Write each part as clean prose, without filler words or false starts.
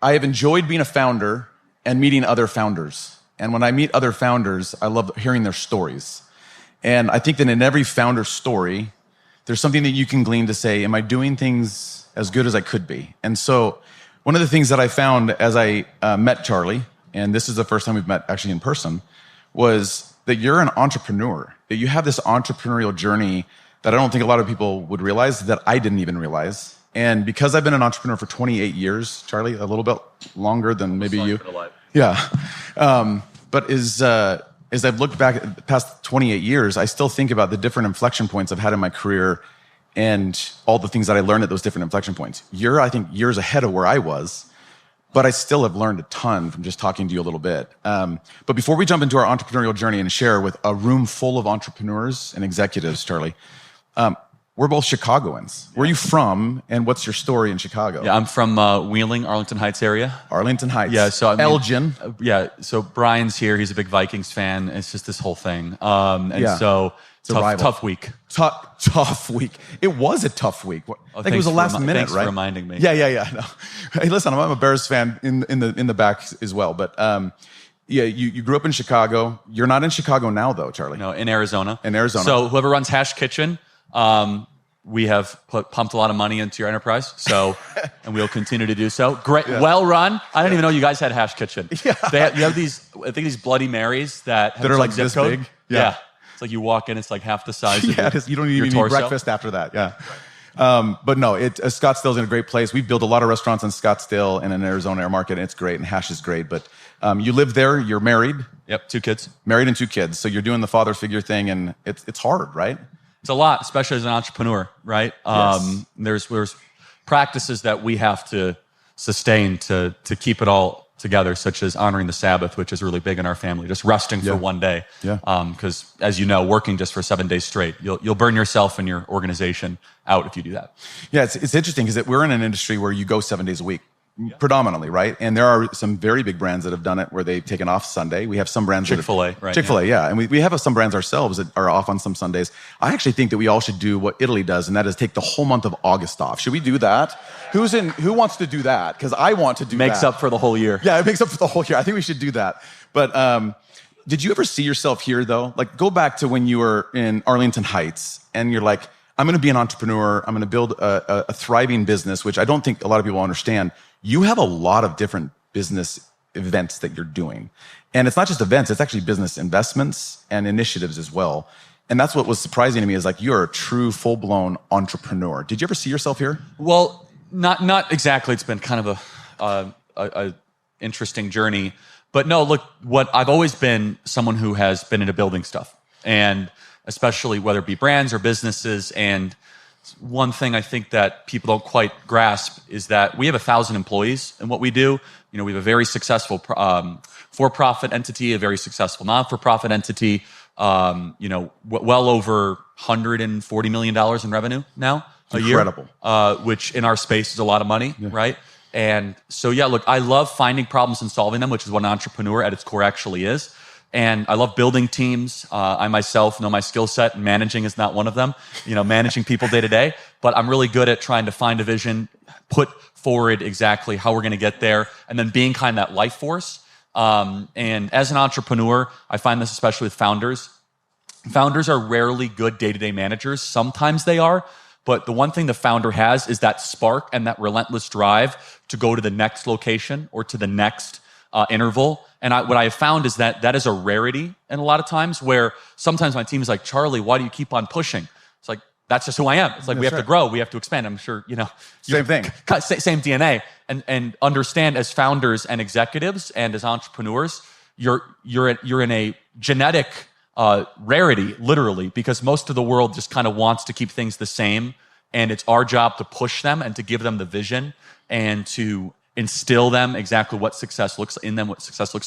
I have enjoyed being a founder and meeting other founders. And when I meet other founders, I love hearing their stories. And I think that in every founder story, there's something that you can glean to say, am I doing things as good as I could be? And so one of the things that I found as I met Charlie, and this is the first time we've met actually in person, was that you're an entrepreneur, that you have this entrepreneurial journey that I don't think a lot of people would realize, that I didn't even realize. And because I've been an entrepreneur for 28 years, Charlie, a little bit longer than maybe you. Yeah. But as I've looked back at the past 28 years, I still think about the different inflection points I've had in my career and all the things that I learned at those different inflection points. You're, I think, years ahead of where I was, but I still have learned a ton from just talking to you a little bit. But before we jump into our entrepreneurial journey and share with a room full of entrepreneurs and executives, Charlie, we're both Chicagoans. Where are you from, and what's your story in Chicago? Yeah, I'm from Wheeling, Arlington Heights area. Arlington Heights. Yeah, so I mean, Elgin. Yeah, so Brian's here. He's a big Vikings fan. It's just this whole thing. So tough week. Tough week. It was a tough week. I think it was the last minute, thanks right? For reminding me. Yeah. No. Hey, listen, I'm a Bears fan in the back as well, but yeah, you grew up in Chicago. You're not in Chicago now, though, Charlie. No, in Arizona. In Arizona. So whoever runs Hash Kitchen. We have pumped a lot of money into your enterprise, and we'll continue to do so. Great, well run. I didn't even know you guys had Hash Kitchen. Yeah. You have these Bloody Marys that are like this zip code. big. Yeah. It's like you walk in, it's like half the size of you don't even need breakfast after that. Yeah. Right. But no, Scottsdale's in a great place. We've built a lot of restaurants in Scottsdale and in Arizona air market, and it's great, and Hash is great. But you live there, you're married. Yep, 2 kids. Married and 2 kids. So you're doing the father figure thing, and it's hard, right? It's a lot, especially as an entrepreneur, right? Yes. There's practices that we have to sustain to keep it all together, such as honoring the Sabbath, which is really big in our family, just resting for one day. Yeah. Because as you know, working just for 7 days straight, you'll burn yourself and your organization out if you do that. Yeah, it's interesting because we're in an industry where you go 7 days a week. Predominantly, right? And there are some very big brands that have done it where they've taken off Sunday. We have some brands Chick-fil-A, right? Chick-fil-A, yeah. And we have some brands ourselves that are off on some Sundays. I actually think that we all should do what Italy does, and that is take the whole month of August off. Should we do that? Who wants to do that? Because I want to do that. Makes up for the whole year. Yeah, it makes up for the whole year. I think we should do that. But did you ever see yourself here, though? Like, go back to when you were in Arlington Heights, and you're like, I'm going to be an entrepreneur. I'm going to build a thriving business, which I don't think a lot of people understand. You have a lot of different business events that you're doing. And it's not just events, it's actually business investments and initiatives as well. And that's what was surprising to me is like, you're a true full-blown entrepreneur. Did you ever see yourself here? Well, not exactly. It's been kind of a interesting journey. But no, look, I've always been someone who has been into building stuff. And especially whether it be brands or businesses. And one thing I think that people don't quite grasp is that we have 1,000 employees in what we do. We have a very successful for-profit entity, a very successful non-for-profit entity, well over $140 million in revenue now a year. Incredible. Which in our space is a lot of money, right? And so, yeah, look, I love finding problems and solving them, which is what an entrepreneur at its core actually is. And I love building teams. I myself know my skill set, and managing is not one of them, managing people day to day. But I'm really good at trying to find a vision, put forward exactly how we're going to get there, and then being kind of that life force. And as an entrepreneur, I find this especially with founders. Founders are rarely good day-to-day managers. Sometimes they are. But the one thing the founder has is that spark and that relentless drive to go to the next location or to the next interval. And what I have found is that is a rarity in a lot of times, where sometimes my team is like, Charlie, why do you keep on pushing? It's like, that's just who I am. It's like, we have to grow, we have to expand. I'm sure, Same thing. Same DNA. And understand, as founders and executives and as entrepreneurs, you're in a genetic rarity, literally, because most of the world just kind of wants to keep things the same. And it's our job to push them and to give them the vision and to instill them exactly what success looks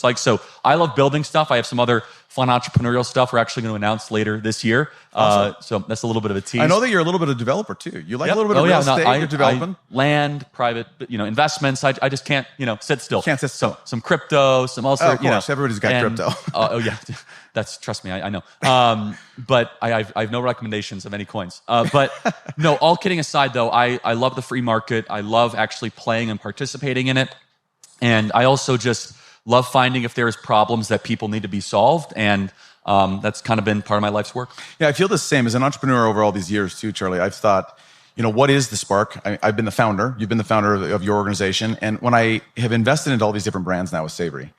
like. So I love building stuff. I have some other fun entrepreneurial stuff we're actually going to announce later this year. Awesome. So that's a little bit of a tease. I know that you're a little bit of a developer too. You like a little bit of real estate, you're developing? Land, private, investments. I just can't, sit still. Can't sit still. Some crypto, some also, of course, everybody's got crypto. Yeah. Trust me, I know. But I have no recommendations of any coins. But no, all kidding aside though, I love the free market. I love actually playing and participating in it. And I also just love finding if there's problems that people need to be solved. And that's kind of been part of my life's work. Yeah, I feel the same. As an entrepreneur over all these years too, Charlie, I've thought, what is the spark? I've been the founder. You've been the founder of your organization. And when I have invested into all these different brands now with Savory,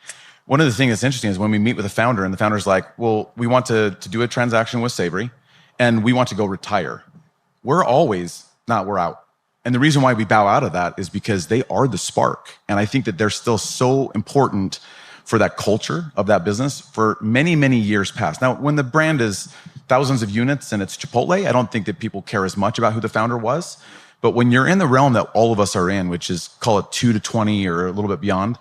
one of the things that's interesting is when we meet with a founder and the founder's like, well, we want to do a transaction with Savory and we want to go retire. We're always, we're out. And the reason why we bow out of that is because they are the spark. And I think that they're still so important for that culture of that business for many, many years past. Now, when the brand is thousands of units and it's Chipotle, I don't think that people care as much about who the founder was. But when you're in the realm that all of us are in, which is, call it 2 to 20 or a little bit beyond,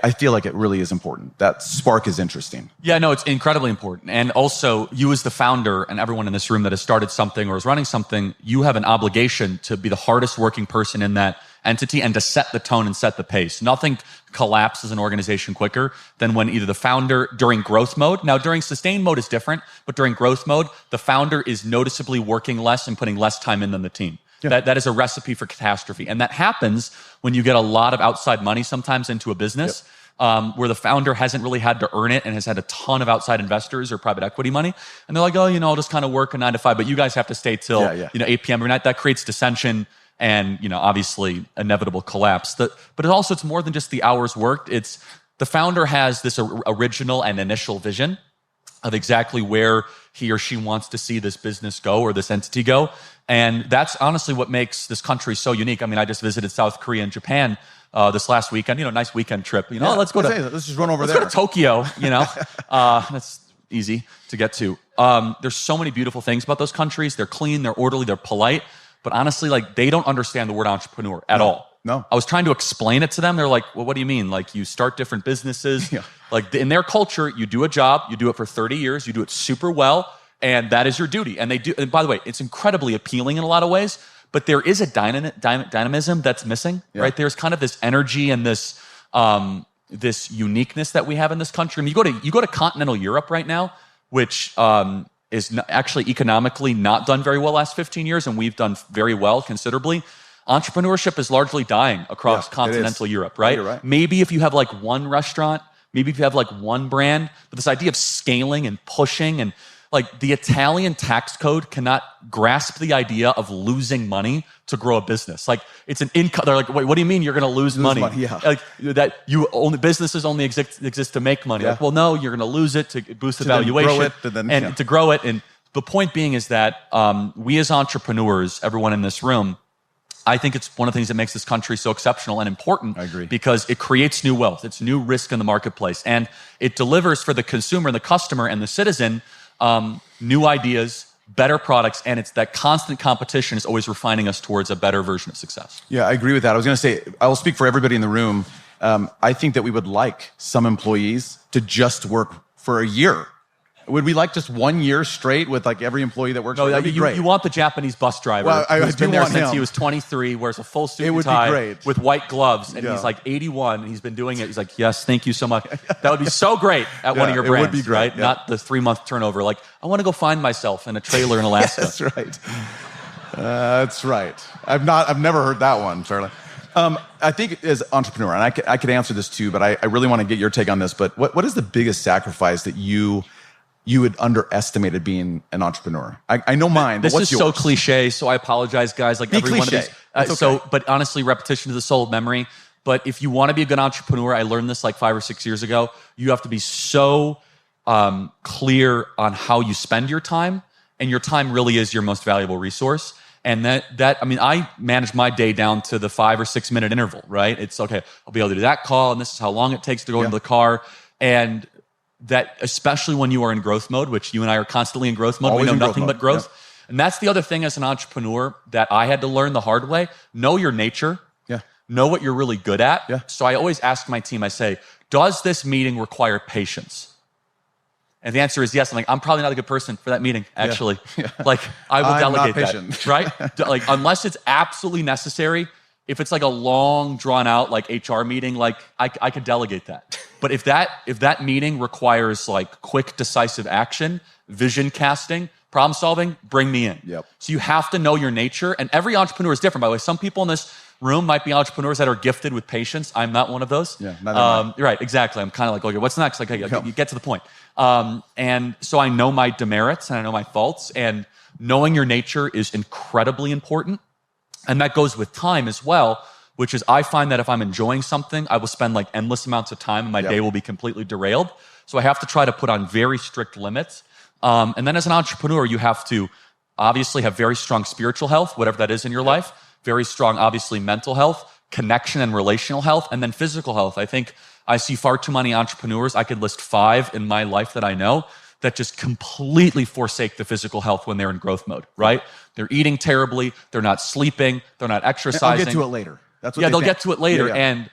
I feel like it really is important. That spark is interesting. Yeah, no, it's incredibly important. And also, you as the founder and everyone in this room that has started something or is running something, you have an obligation to be the hardest working person in that entity and to set the tone and set the pace. Nothing collapses an organization quicker than when either the founder during growth mode, now during sustained mode is different, but during growth mode, the founder is noticeably working less and putting less time in than the team. Yeah. That is a recipe for catastrophe. And that happens when you get a lot of outside money sometimes into a business. Yep. Where the founder hasn't really had to earn it and has had a ton of outside investors or private equity money. And they're like, oh, I'll just kind of work a 9 to 5, but you guys have to stay till 8 p.m. every night. That creates dissension and obviously inevitable collapse. But it's more than just the hours worked. It's the founder has this original and initial vision of exactly where he or she wants to see this business go or this entity go. And that's honestly what makes this country so unique. I mean, I just visited South Korea and Japan this last weekend, nice weekend trip. Let's just run over there. Let's go to Tokyo, that's easy to get to. There's so many beautiful things about those countries. They're clean, they're orderly, they're polite. But honestly, they don't understand the word entrepreneur at all. No. I was trying to explain it to them. They're like, well, what do you mean? Like, you start different businesses. Yeah. Like, in their culture, you do a job, you do it for 30 years, you do it super well, and that is your duty. And they do. And by the way, it's incredibly appealing in a lot of ways, but there is a dynamism that's missing, right? There's kind of this energy and this uniqueness that we have in this country. I mean, you go to continental Europe right now, which is actually economically not done very well last 15 years, and we've done very well considerably. Entrepreneurship is largely dying across continental Europe, right? You're right? Maybe if you have one restaurant, maybe if you have one brand, but this idea of scaling and pushing and the Italian tax code cannot grasp the idea of losing money to grow a business. It's an income. They're like, wait, what do you mean you're going to lose money? Businesses only exist to make money. Yeah. Well, no, you're going to lose it to boost the valuation to grow it. And the point being is that we as entrepreneurs, everyone in this room, I think it's one of the things that makes this country so exceptional and important. I agree. Because it creates new wealth. It's new risk in the marketplace. And it delivers for the consumer and the customer and the citizen new ideas, better products, and it's that constant competition is always refining us towards a better version of success. Yeah, I agree with that. I was going to say, I will speak for everybody in the room. I think that we would like some employees to just work for a year. Would we like just 1 year straight with every employee that works? No, that'd be great. You want the Japanese bus driver who's been there since he was 23, wears a full suit and tie with white gloves, and he's 81, and he's been doing it. He's like, yes, thank you so much. That would be so great at one of your brands, it would be great, right? Yeah. Not the 3-month turnover. I want to go find myself in a trailer in Alaska. That's right. That's right. I've never heard that one, Charlie. I think as an entrepreneur, and I could answer this too, but I really want to get your take on this. But what is the biggest sacrifice that you had underestimated being an entrepreneur? I know mine. This but what's is yours? so cliche, so I apologize, guys. Be every cliche. one of these. Okay. But honestly, repetition is the soul of memory. But if you want to be a good entrepreneur, I learned this 5 or 6 years ago. You have to be so clear on how you spend your time, and your time really is your most valuable resource. And I manage my day down to the 5 or 6 minute interval, right? It's okay, I'll be able to do that call, and this is how long it takes to go into the car. And that, especially when you are in growth mode, which you and I are constantly in growth mode, Always we know in nothing growth but growth. Yep. And that's the other thing as an entrepreneur that I had to learn the hard way. Know your nature. Yeah. Know what you're really good at. Yeah. So I always ask my team, I say, does this meeting require patience? And the answer is yes. I'm probably not a good person for that meeting, actually. Yeah. I will delegate that, right? Unless it's absolutely necessary. If it's a long, drawn out HR meeting, I could delegate that. But if that meeting requires quick, decisive action, vision casting, problem solving, bring me in. Yep. So you have to know your nature, and every entrepreneur is different. By the way, some people in this room might be entrepreneurs that are gifted with patience. I'm not one of those. Yeah, neither am I. You're right, exactly. I'm kind of like, okay, what's next? Like, hey, you get to the point. And so I know my demerits and I know my faults, and knowing your nature is incredibly important. And that goes with time as well, which is I find that if I'm enjoying something, I will spend like endless amounts of time and my day will be completely derailed. So I have to try to put on very strict limits. And then as an entrepreneur, you have to obviously have very strong spiritual health, whatever that is in your life, very strong, obviously, mental health, connection and relational health, and then physical health. I think I see far too many entrepreneurs. I could list 5 in my life that I know that just completely forsake the physical health when they're in growth mode, right? They're eating terribly, they're not sleeping, they're not exercising. I'll get to it later. That's what they'll get to it later. And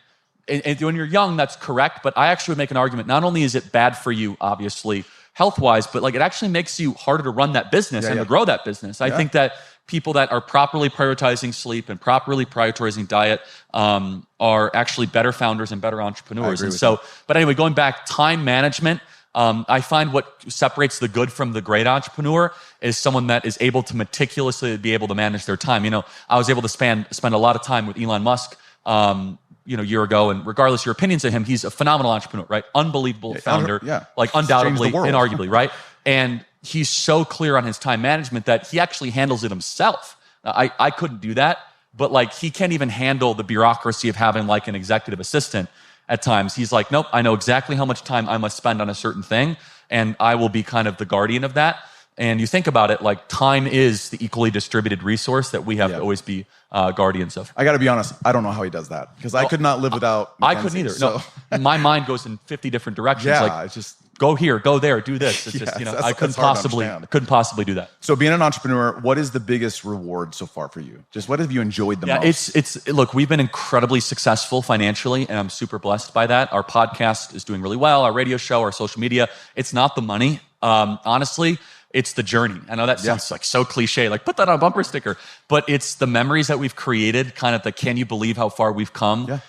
when you're young, that's correct. But I actually would make an argument. Not only is it bad for you, obviously, health-wise, but like it actually makes you harder to run that business and to grow that business. I think that people that are properly prioritizing sleep and properly prioritizing diet are actually better founders and better entrepreneurs. And so, but anyway, going back, time management. I find what separates the good from the great entrepreneur is someone that is able to meticulously be able to manage their time. You know, I was able to spend a lot of time with Elon Musk, a year ago, and regardless of your opinions of him, he's a phenomenal entrepreneur, right? Unbelievable founder, like undoubtedly, inarguably, right? And he's so clear on his time management that he actually handles it himself. I couldn't do that, but like he can't even handle the bureaucracy of having like an executive assistant. At times, he's like, nope, I know exactly how much time I must spend on a certain thing, and I will be kind of the guardian of that. And you think about it, like time is the equally distributed resource that we have to always be guardians of. I got to be honest, I don't know how he does that, because I could not live without Mackenzie, I couldn't either. So. No, my mind goes in 50 different directions. Yeah, like, it's just... go here, go there, do this. It's just, I couldn't possibly do that. So being an entrepreneur, what is the biggest reward so far for you? Just what have you enjoyed the most? Look, we've been incredibly successful financially, and I'm super blessed by that. Our podcast is doing really well, our radio show, our social media. It's not the money. Honestly, it's the journey. I know that sounds like so cliche, like put that on a bumper sticker, but it's the memories that we've created, kind of the can you believe how far we've come? Yeah.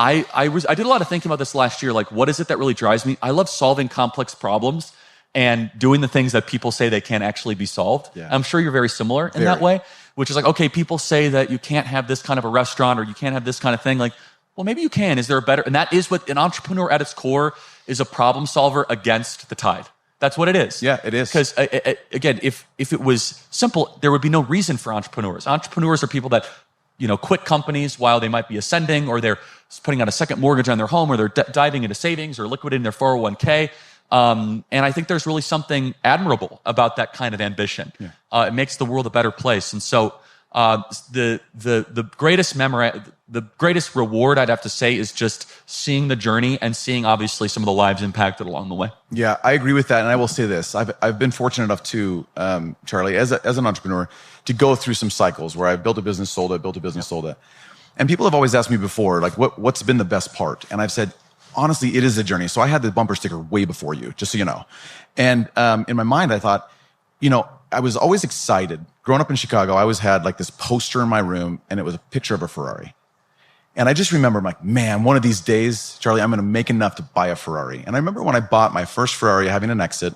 I did a lot of thinking about this last year, like what is it that really drives me? I love solving complex problems and doing the things that people say they can't actually be solved. Yeah. I'm sure you're very similar in that way, which is like, okay, people say that you can't have this kind of a restaurant or you can't have this kind of thing. Like, well, maybe you can. Is there a better? And that is what an entrepreneur at its core is, a problem solver against the tide. That's what it is. Yeah, it is. Because again, if it was simple, there would be no reason for entrepreneurs. Entrepreneurs are people that quit companies while they might be ascending, or they're putting out a second mortgage on their home, or they're diving into savings or liquidating their 401k. And I think there's really something admirable about that kind of ambition. Yeah. It makes the world a better place. And so the greatest memory, the greatest reward, I'd have to say, is just seeing the journey and seeing obviously some of the lives impacted along the way. Yeah, I agree with that. And I will say this, I've been fortunate enough to, Charlie, as an entrepreneur, to go through some cycles where I've built a business, sold it, built a business, sold it. And people have always asked me before, like, what's been the best part? And I've said, honestly, it is a journey. So I had the bumper sticker way before you, just so you know. And in my mind, I thought, I was always excited. Growing up in Chicago, I always had like this poster in my room, and it was a picture of a Ferrari. And I just remember, I'm like, man, one of these days, Charlie, I'm going to make enough to buy a Ferrari. And I remember when I bought my first Ferrari, having an exit.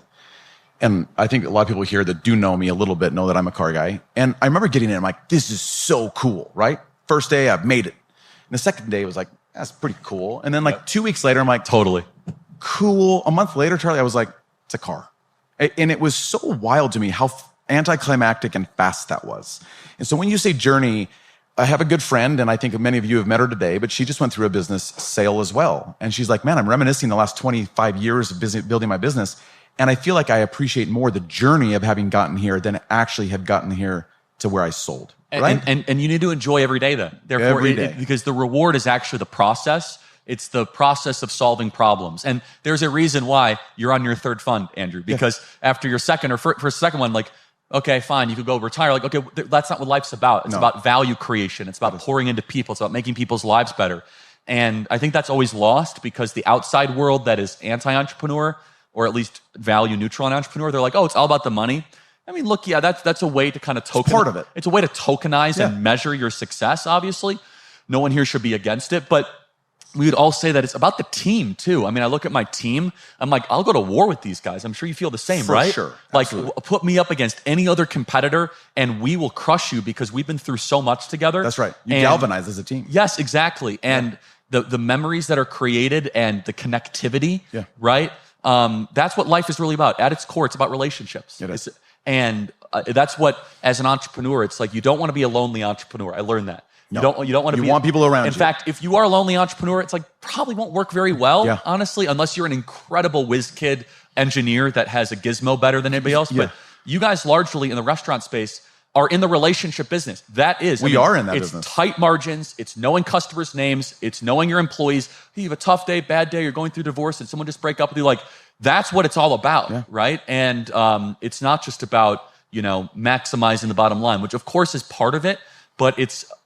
And I think a lot of people here that do know me a little bit know that I'm a car guy. And I remember getting in, I'm like, this is so cool, right? First day, I've made it. And the second day, it was like, that's pretty cool. And then like 2 weeks later, I'm like, totally cool. A month later, Charlie, I was like, it's a car. And it was so wild to me how anticlimactic and fast that was. And so when you say journey, I have a good friend, and I think many of you have met her today, but she just went through a business sale as well. And she's like, man, I'm reminiscing the last 25 years of building my business. And I feel like I appreciate more the journey of having gotten here than actually have gotten here to where I sold. Right? And you need to enjoy every day then. Therefore, every day. Because the reward is actually the process. It's the process of solving problems. And there's a reason why you're on your third fund, Andrew, because after your second or first second one, like, okay, fine, you could go retire. Like, okay, that's not what life's about. It's about value creation. It's about pouring into people. It's about making people's lives better. And I think that's always lost because the outside world that is anti-entrepreneur, or at least value neutral on entrepreneur, they're like, oh, it's all about the money. I mean, look, yeah, that's a way to kind of tokenize. It's part of it. It's a way to tokenize and measure your success, obviously. No one here should be against it. But we would all say that it's about the team too. I mean, I look at my team, I'm like, I'll go to war with these guys. I'm sure you feel the same, For right? sure. Like, Absolutely. put me up against any other competitor and we will crush you because we've been through so much together. That's right. You And- galvanize as a team. Yes, exactly. And the memories that are created and the connectivity, Yeah. right? That's what life is really about. At its core, it's about relationships. It is. And that's what, as an entrepreneur, it's like you don't want to be a lonely entrepreneur. I learned that. You don't want to You want people around In you. fact, if you are a lonely entrepreneur, it's like probably won't work very well, Yeah. honestly, unless you're an incredible whiz kid engineer that has a gizmo better than anybody else. Yeah. But you guys largely in the restaurant space are in the relationship business. That is. We are in that it's business. Tight margins. It's knowing customers' names. It's knowing your employees. Hey, you have a tough day, bad day, you're going through divorce, and someone just break up with you. Like, that's what it's all about, right? And it's not just about, maximizing the bottom line, which of course is part of it, but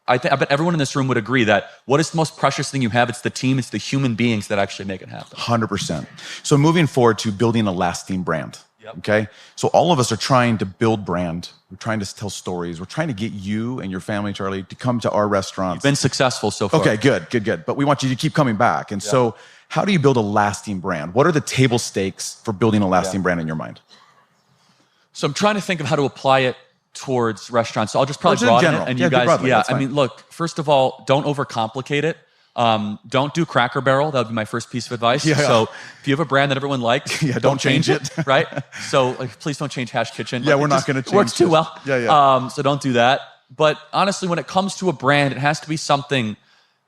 I bet everyone in this room would agree that what is the most precious thing you have? It's the team, it's the human beings that actually make it happen. 100%. So moving forward to building a lasting brand. Yep. Okay. So all of us are trying to build brand. We're trying to tell stories. We're trying to get you and your family, Charlie, to come to our restaurants. Been successful so far. Okay, good. But we want you to keep coming back. And so how do you build a lasting brand? What are the table stakes for building a lasting brand in your mind? So I'm trying to think of how to apply it towards restaurants. So I'll just probably Just in broaden general. it. And Yeah, you do guys, broadly. That's I fine. mean, look, first of all, don't overcomplicate it. Don't do Cracker Barrel. That would be my first piece of advice. Yeah. So if you have a brand that everyone likes, don't change it. right? So please don't change Hash Kitchen. Yeah, Like, we're it not just gonna change works too it. well. Yeah. So don't do that. But honestly, when it comes to a brand, it has to be something,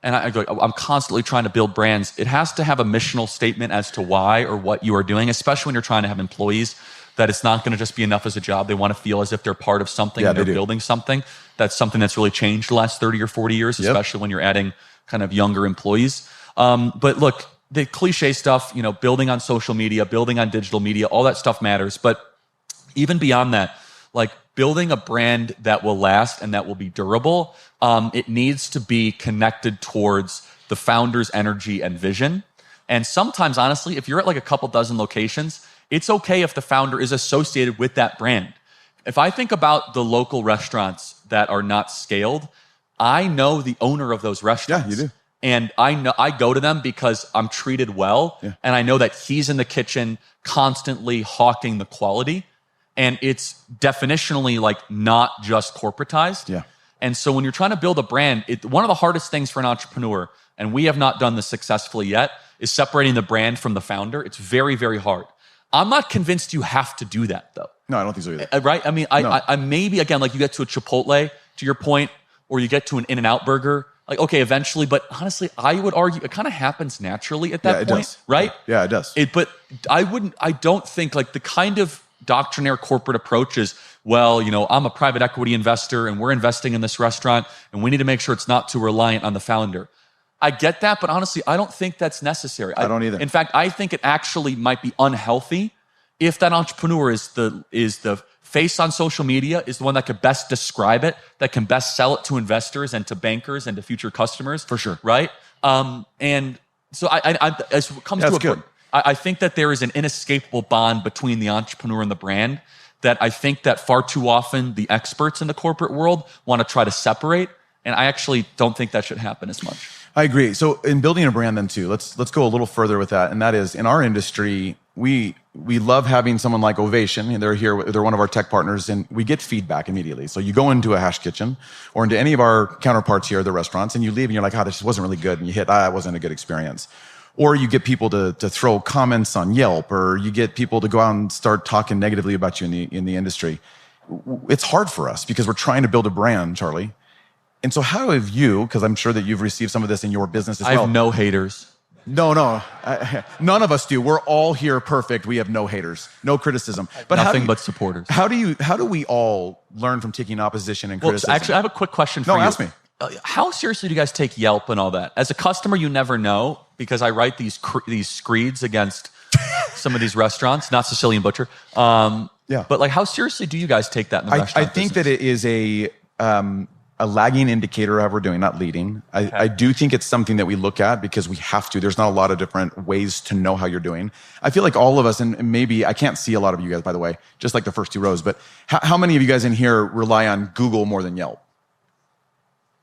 and I'm constantly trying to build brands. It has to have a missional statement as to why or what you are doing, especially when you're trying to have employees, that it's not going to just be enough as a job. They want to feel as if they're part of something and they're building something. That's something that's really changed the last 30 or 40 years, especially when you're adding kind of younger employees. But look, the cliche stuff, building on social media, building on digital media, all that stuff matters. But even beyond that, like building a brand that will last and that will be durable, it needs to be connected towards the founder's energy and vision. And sometimes, honestly, if you're at like a couple dozen locations, it's okay if the founder is associated with that brand. If I think about the local restaurants that are not scaled, I know the owner of those restaurants. Yeah, you do. And I go to them because I'm treated well, and I know that he's in the kitchen constantly hawking the quality, and it's definitionally like not just corporatized. Yeah. And so when you're trying to build a brand, one of the hardest things for an entrepreneur, and we have not done this successfully yet, is separating the brand from the founder. It's very, very hard. I'm not convinced you have to do that though. No, I don't think so either. Right? I mean, I maybe, again, like you get to a Chipotle, to your point, or you get to an In-N-Out burger, like, okay, eventually, but honestly, I would argue it kind of happens naturally at that point, right? Yeah, it does. But I don't think like the kind of doctrinaire corporate approach is, well, I'm a private equity investor and we're investing in this restaurant and we need to make sure it's not too reliant on the founder. I get that, but honestly, I don't think that's necessary. I don't either. In fact, I think it actually might be unhealthy if that entrepreneur is the face on social media, is the one that could best describe it, that can best sell it to investors and to bankers and to future customers. For sure. Right? And so as it comes to a good. I think that there is an inescapable bond between the entrepreneur and the brand that I think that far too often the experts in the corporate world want to try to separate. And I actually don't think that should happen as much. I agree. So in building a brand then too, let's go a little further with that. And that is, in our industry, we love having someone like Ovation, and they're one of our tech partners, and we get feedback immediately. So you go into a Hash Kitchen or into any of our counterparts here at the restaurants, and you leave and you're like, oh, this wasn't really good. And you hit, it wasn't a good experience. Or you get people to throw comments on Yelp, or you get people to go out and start talking negatively about you in the industry. It's hard for us because we're trying to build a brand, Charlie. And so how have you, because I'm sure that you've received some of this in your business as well. I have no haters. No. None of us do. We're all here perfect. We have no haters, no criticism. But Nothing but supporters. How do we all learn from taking opposition and criticism? Actually, I have a quick question for you. No, ask me. How seriously do you guys take Yelp and all that? As a customer, you never know, because I write these screeds against some of these restaurants, not Sicilian Butcher. Yeah. But like, how seriously do you guys take that in the restaurant I think business? that it is a lagging indicator of how we're doing, not leading. I do think it's something that we look at because we have to. There's not a lot of different ways to know how you're doing. I feel like all of us, and maybe I can't see a lot of you guys, by the way, just like the first two rows, but how many of you guys in here rely on Google more than Yelp?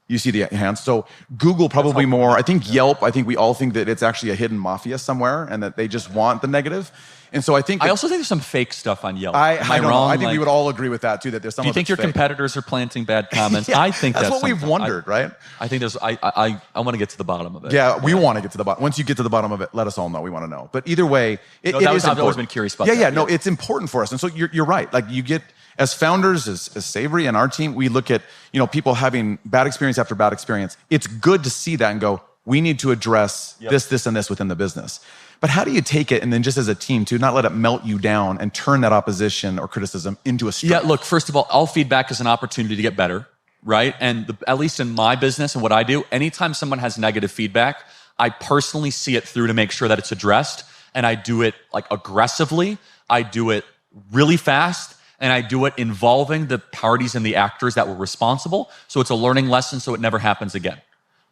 You see the hands. So Google probably more. I think Yelp, I think we all think that it's actually a hidden mafia somewhere and that they just want the negative. And so I think I also think there's some fake stuff on Yelp. I Am I don't wrong? know. I think we would all agree with that too, that there's some Do you of think it's your fake. competitors are planting bad comments? Yeah, I think that's what we've wondered, right? I think there's, I want to get to the bottom of it. Yeah, we want to get to the bottom. Once you get to the bottom of it, let us all know. We want to know. But either way, it is important. I've always been curious about that. Yeah, no, it's important for us. And so you're right. Like you get, as founders, as Savory and our team, we look at, people having bad experience after bad experience. It's good to see that and go, we need to address this, and this within the business. But how do you take it and then just as a team to not let it melt you down and turn that opposition or criticism into a strength? Yeah, look, first of all feedback is an opportunity to get better, right? And at least in my business and what I do, anytime someone has negative feedback, I personally see it through to make sure that it's addressed. And I do it like aggressively. I do it really fast. And I do it involving the parties and the actors that were responsible. So it's a learning lesson so it never happens again,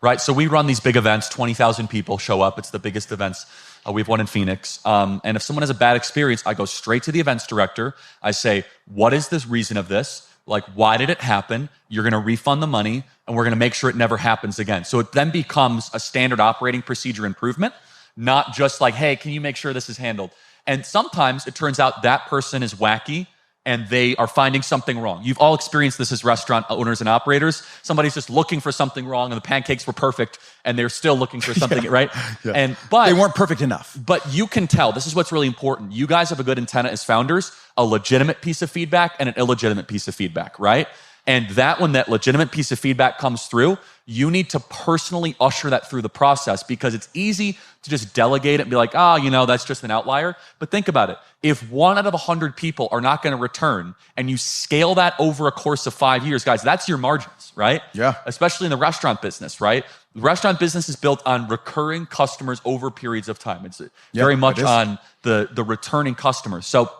right? So we run these big events, 20,000 people show up. It's the biggest events. We have one in Phoenix. And if someone has a bad experience, I go straight to the events director. I say, what is the reason of this? Like, why did it happen? You're going to refund the money, and we're going to make sure it never happens again. So it then becomes a standard operating procedure improvement, not just like, hey, can you make sure this is handled? And sometimes it turns out that person is wacky, and they are finding something wrong. You've all experienced this as restaurant owners and operators. Somebody's just looking for something wrong, and the pancakes were perfect, and they're still looking for something, right? Yeah. But they weren't perfect enough. But you can tell, this is what's really important. You guys have a good antenna as founders, a legitimate piece of feedback and an illegitimate piece of feedback, right? And that when that legitimate piece of feedback comes through, you need to personally usher that through the process because it's easy to just delegate it and be like, that's just an outlier. But think about it. If 1 out of 100 people are not going to return and you scale that over a course of 5 years, guys, that's your margins, right? Yeah. Especially in the restaurant business, right? The restaurant business is built on recurring customers over periods of time. It's very much on the returning customers. So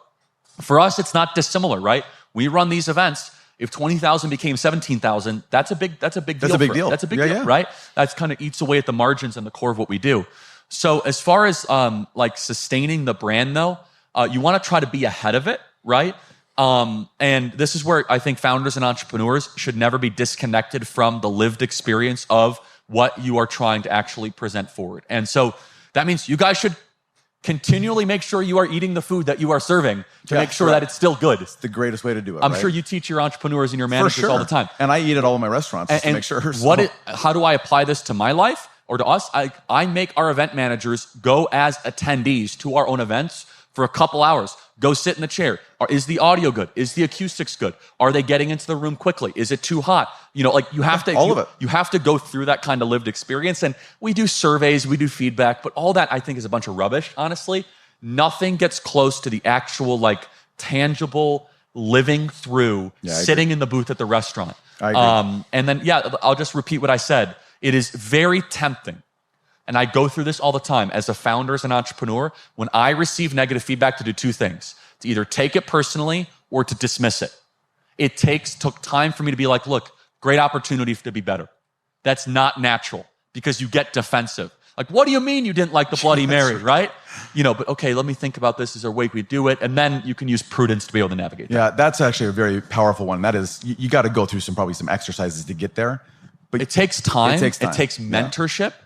for us, it's not dissimilar, right? We run these events. If 20,000 became 17,000, that's a big deal. That's a big deal, right? That's kind of eats away at the margins and the core of what we do. So as far as like sustaining the brand though, you want to try to be ahead of it, right? And this is where I think founders and entrepreneurs should never be disconnected from the lived experience of what you are trying to actually present forward. And so that means you guys should continually make sure you are eating the food that you are serving to make sure that it's still good. It's the greatest way to do it. I'm sure you teach your entrepreneurs and your managers all the time. And I eat at all of my restaurants just to make sure. How do I apply this to my life or to us? I make our event managers go as attendees to our own events for a couple hours. Go sit in the chair. Is the audio good? Is the acoustics good? Are they getting into the room quickly? Is it too hot? You have to all of it. You have to go through that kind of lived experience. And we do surveys, we do feedback, but all that I think is a bunch of rubbish, honestly. Nothing gets close to the actual tangible living through sitting in the booth at the restaurant. I agree. And then I'll just repeat what I said. It is very tempting. And I go through this all the time as a founder, as an entrepreneur, when I receive negative feedback to do 2 things, to either take it personally or to dismiss it. It took time for me to be like, look, great opportunity to be better. That's not natural because you get defensive. Like, what do you mean you didn't like the Bloody Mary, right? But okay, let me think about this. Is there a way we do it? And then you can use prudence to be able to navigate that. Yeah, that's actually a very powerful one. That is, you got to go through probably some exercises to get there. But it takes time. It takes mentorship. Yeah.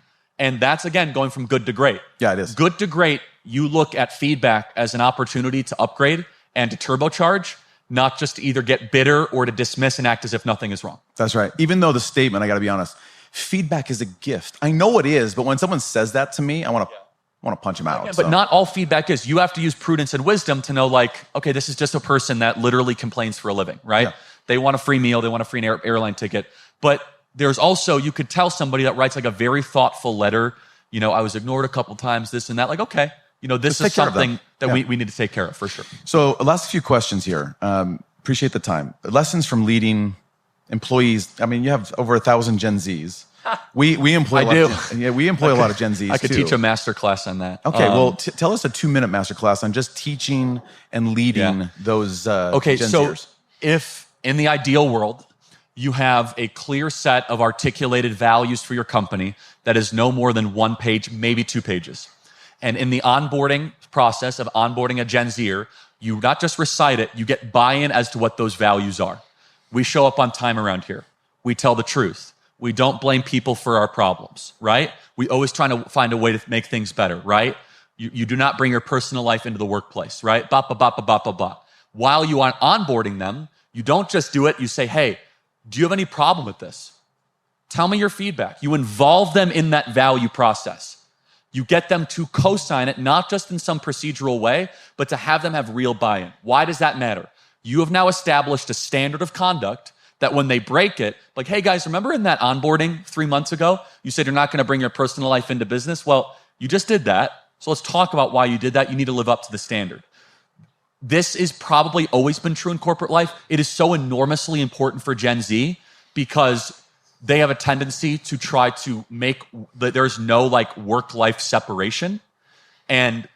And that's, again, going from good to great. Yeah, it is. Good to great, you look at feedback as an opportunity to upgrade and to turbocharge, not just to either get bitter or to dismiss and act as if nothing is wrong. That's right. Even though the statement, I got to be honest, feedback is a gift. I know it is, but when someone says that to me, I want to punch him out. Yeah, but not all feedback is. You have to use prudence and wisdom to know, okay, this is just a person that literally complains for a living, right? Yeah. They want a free meal. They want a free airline ticket. But there's also, you could tell somebody that writes a very thoughtful letter, I was ignored a couple times, this and that, okay, this is something that we need to take care of for sure. So last few questions here. Appreciate the time. Lessons from leading employees. I mean, you have over 1,000 Gen Zs. We employ we employ a lot of Gen Zs. I could teach a master class on that. Okay, well, tell us a 2-minute master class on just teaching and leading those Gen Zers. If in the ideal world, you have a clear set of articulated values for your company that is no more than 1 page, maybe 2 pages. And in the onboarding process of onboarding a Gen Zer, you not just recite it, you get buy-in as to what those values are. We show up on time around here. We tell the truth. We don't blame people for our problems, right? We always try to find a way to make things better, right? You do not bring your personal life into the workplace, right? Ba, ba, ba, ba, ba, ba, ba. While you are onboarding them, you don't just do it. You say, hey, do you have any problem with this? Tell me your feedback. You involve them in that value process. You get them to co-sign it, not just in some procedural way, but to have them have real buy-in. Why does that matter? You have now established a standard of conduct that when they break it, like, hey guys, remember in that onboarding 3 months ago, you said you're not going to bring your personal life into business? Well, you just did that. So let's talk about why you did that. You need to live up to the standard. This is probably always been true in corporate life. It is so enormously important for Gen Z because they have a tendency to try to make there's no like work-life separation. And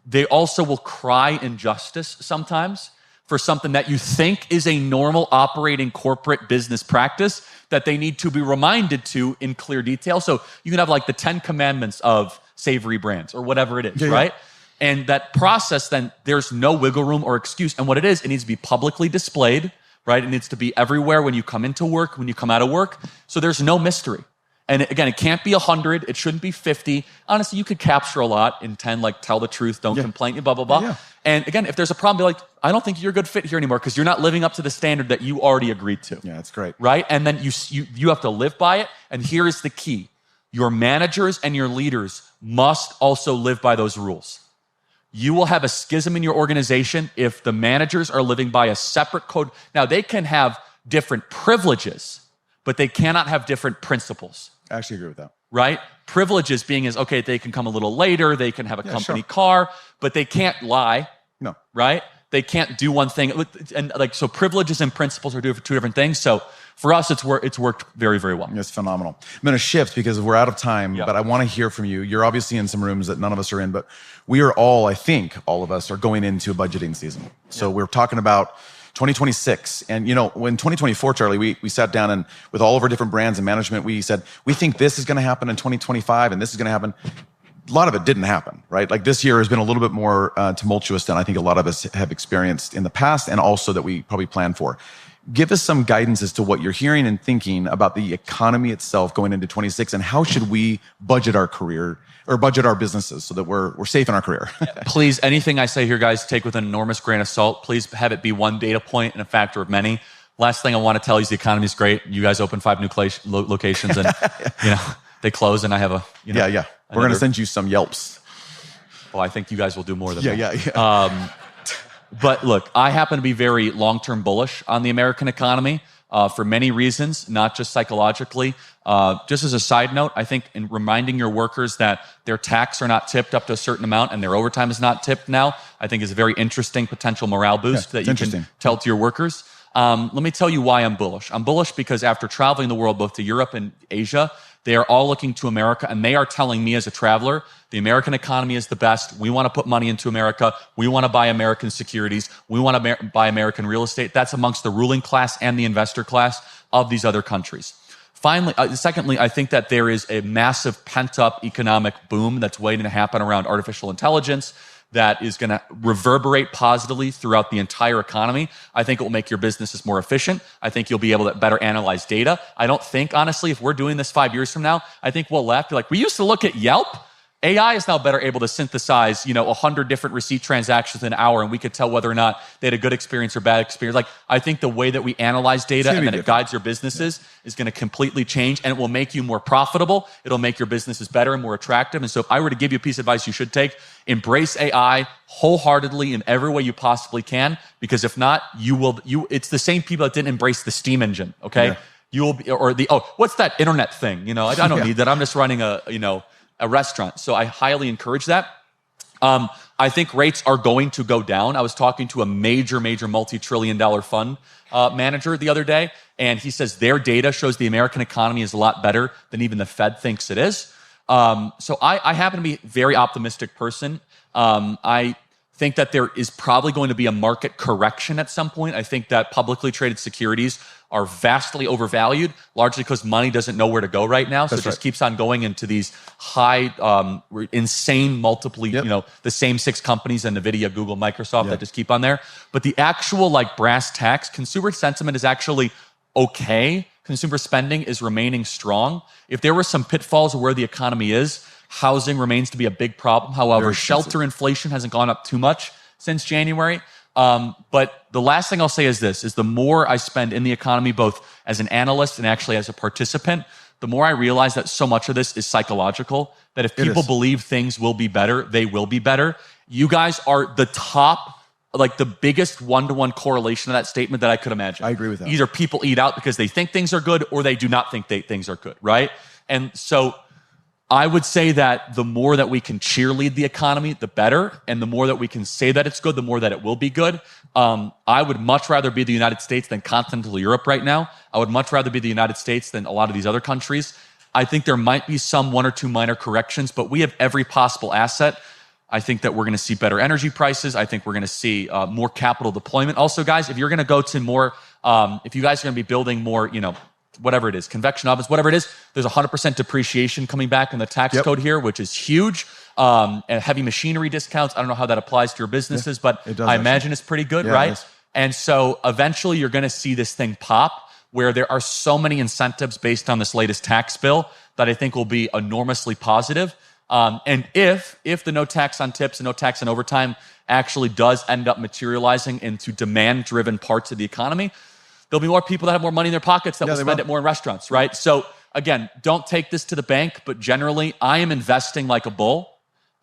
they also will cry injustice sometimes for something that you think is a normal operating corporate business practice that they need to be reminded to in clear detail. So you can have like the 10 commandments of savory brands or whatever it is, right? And that process, then there's no wiggle room or excuse. And what it is, it needs to be publicly displayed, right? It needs to be everywhere when you come into work, when you come out of work. So there's no mystery. And again, it can't be 100. It shouldn't be 50. Honestly, you could capture a lot in 10, like tell the truth, don't complain, blah, blah, blah. Yeah. And again, if there's a problem, be like, I don't think you're a good fit here anymore because you're not living up to the standard that you already agreed to. Yeah, that's great. Right? And then you have to live by it. And here is the key. Your managers and your leaders must also live by those rules. You will have a schism in your organization if the managers are living by a separate code. Now, they can have different privileges, but they cannot have different principles. I actually agree with that. Right? Privileges being is, okay, they can come a little later, they can have a company car, but they can't lie. No. Right? They can't do one thing. And like, so privileges and principles are two different things. So for us, it's worked very, very well. It's phenomenal. I'm going to shift because we're out of time, but I want to hear from you. You're obviously in some rooms that none of us are in, but we are all, I think, all of us are going into a budgeting season. So we're talking about 2026. And, you know, when 2024, Charlie, we sat down and with all of our different brands and management, we said, we think this is going to happen in 2025 and this is going to happen. A lot of it didn't happen, right? Like this year has been a little bit more tumultuous than I think a lot of us have experienced in the past and also that we probably planned for. Give us some guidance as to what you're hearing and thinking about the economy itself going into 26 and how should we budget our career or budget our businesses so that we're safe in our career. Please, anything I say here, guys, take with an enormous grain of salt. Please have it be one data point and a factor of many. Last thing I want to tell you is the economy is great. You guys open 5 new locations and you know they close and I have a We're going to send you some Yelps. Well, I think you guys will do more than that. But look, I happen to be very long-term bullish on the American economy for many reasons, not just psychologically. Just as a side note, I think in reminding your workers that their tax are not tipped up to a certain amount and their overtime is not tipped now, I think is a very interesting potential morale boost that you can tell to your workers. Let me tell you why I'm bullish. I'm bullish because after traveling the world, both to Europe and Asia, they are all looking to America, and they are telling me as a traveler, the American economy is the best. We want to put money into America. We want to buy American securities. We want to buy American real estate. That's amongst the ruling class and the investor class of these other countries. Finally, secondly, I think that there is a massive pent-up economic boom that's waiting to happen around artificial intelligence that is going to reverberate positively throughout the entire economy. I think it will make your businesses more efficient. I think you'll be able to better analyze data. I don't think, honestly, if we're doing this 5 years from now, I think we'll laugh. Be like, we used to look at Yelp. AI is now better able to synthesize, 100 different receipt transactions in an hour, and we could tell whether or not they had a good experience or bad experience. Like, I think the way that we analyze data and that it guides your businesses is going to completely change, and it will make you more profitable. It'll make your businesses better and more attractive. And so if I were to give you a piece of advice you should take, embrace AI wholeheartedly in every way you possibly can, because if not, it's the same people that didn't embrace the steam engine, okay? Yeah. You will be, or what's that internet thing? I don't need that. I'm just running a restaurant. So I highly encourage that. I think rates are going to go down. I was talking to a major multi-trillion-dollar fund manager the other day, and he says their data shows the American economy is a lot better than even the Fed thinks it is. So I happen to be a very optimistic person. I think that there is probably going to be a market correction at some point. I think that publicly traded securities are vastly overvalued, largely because money doesn't know where to go right now. So it just keeps on going into these high, insane multiply, the same 6 companies, and NVIDIA, Google, Microsoft, that just keep on there. But the actual brass tacks, consumer sentiment is actually okay. Consumer spending is remaining strong. If there were some pitfalls of where the economy is, housing remains to be a big problem. However, shelter inflation hasn't gone up too much since January. But the last thing I'll say is this, is the more I spend in the economy, both as an analyst and actually as a participant, the more I realize that so much of this is psychological, that if people believe things will be better, they will be better. You guys are the top, like the biggest one-to-one correlation of that statement that I could imagine. I agree with that. Either people eat out because they think things are good or they do not think things are good, right? And so I would say that the more that we can cheerlead the economy, the better. And the more that we can say that it's good, the more that it will be good. I would much rather be the United States than continental Europe right now. I would much rather be the United States than a lot of these other countries. I think there might be some one or two minor corrections, but we have every possible asset. I think that we're going to see better energy prices. I think we're going to see more capital deployment. Also, guys, if you're going to go to more, if you guys are going to be building more, whatever it is, convection ovens, whatever it is, there's 100% depreciation coming back in the tax code here, which is huge. And heavy machinery discounts. I don't know how that applies to your businesses, but I imagine it's pretty good, right? And so eventually you're going to see this thing pop where there are so many incentives based on this latest tax bill that I think will be enormously positive. And if the no tax on tips and no tax on overtime actually does end up materializing into demand-driven parts of the economy, there'll be more people that have more money in their pockets that will spend it more in restaurants, right? So again, don't take this to the bank, but generally, I am investing like a bull.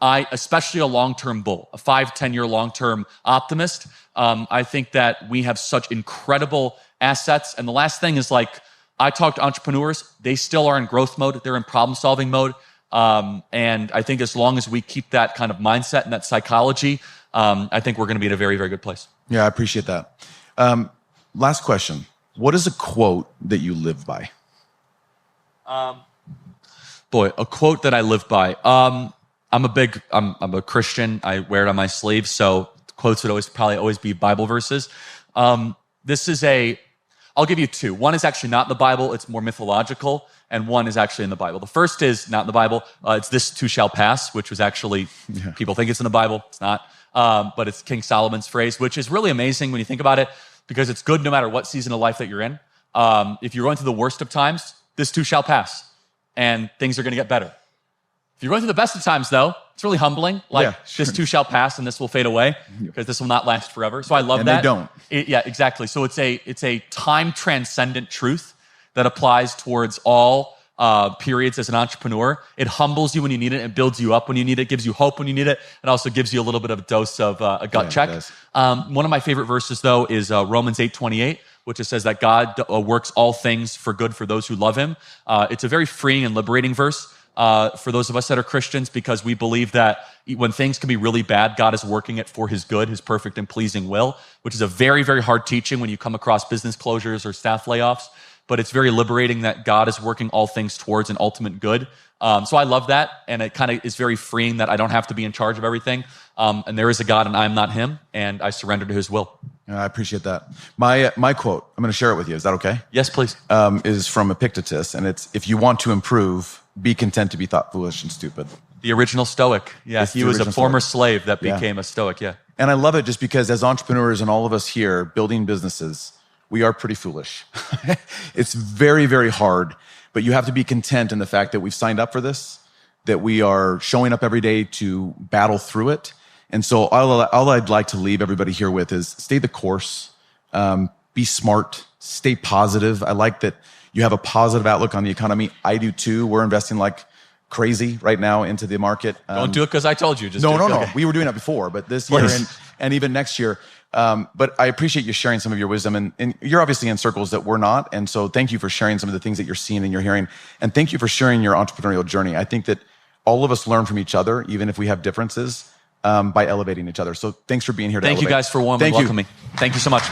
Especially a long-term bull, a 5-10-year long-term optimist. I think that we have such incredible assets. And the last thing is, I talk to entrepreneurs, they still are in growth mode. They're in problem-solving mode. And I think as long as we keep that kind of mindset and that psychology, I think we're going to be in a very, very good place. Yeah, I appreciate that. Last question. What is a quote that you live by? A quote that I live by. I'm a Christian. I wear it on my sleeve. So quotes would probably always be Bible verses. I'll give you two. One is actually not in the Bible. It's more mythological. And one is actually in the Bible. The first is not in the Bible. It's "This too shall pass," which was actually, people think it's in the Bible. It's not. But it's King Solomon's phrase, which is really amazing when you think about it, because it's good no matter what season of life that you're in. If you're going through the worst of times, this too shall pass. And things are going to get better. If you're going through the best of times, though, it's really humbling. This too shall pass, and this will fade away, because this will not last forever. So I love that. And they don't. Exactly. So it's a time-transcendent truth that applies towards all periods as an entrepreneur. It humbles you when you need it. It builds you up when you need it. It gives you hope when you need it. It also gives you a little bit of a dose of a gut check. One of my favorite verses, though, is Romans 8:28, which it says that God works all things for good for those who love him. It's a very freeing and liberating verse. For those of us that are Christians, because we believe that when things can be really bad, God is working it for his good, his perfect and pleasing will, which is a very, very hard teaching when you come across business closures or staff layoffs. But it's very liberating that God is working all things towards an ultimate good. So I love that, and it kind of is very freeing that I don't have to be in charge of everything. And there is a God, and I am not him, and I surrender to his will. I appreciate that. My quote, I'm going to share it with you. Is that okay? Yes, please. Is from Epictetus, and it's, "If you want to improve, be content to be thought foolish and stupid." The original Stoic. Yeah, he was a former slave that became a Stoic, And I love it just because as entrepreneurs and all of us here building businesses, we are pretty foolish. It's very, very hard, but you have to be content in the fact that we've signed up for this, that we are showing up every day to battle through it. And so all I'd like to leave everybody here with is stay the course, be smart, stay positive. I like that you have a positive outlook on the economy. I do too. We're investing like crazy right now into the market. Don't do it because I told you. Just no. Okay. We were doing it before, but this year and even next year. But I appreciate you sharing some of your wisdom, and you're obviously in circles that we're not. And so thank you for sharing some of the things that you're seeing and you're hearing. And thank you for sharing your entrepreneurial journey. I think that all of us learn from each other, even if we have differences, by elevating each other. So thanks for being here to Thank elevate. you guys for warmly welcoming me. Thank you so much.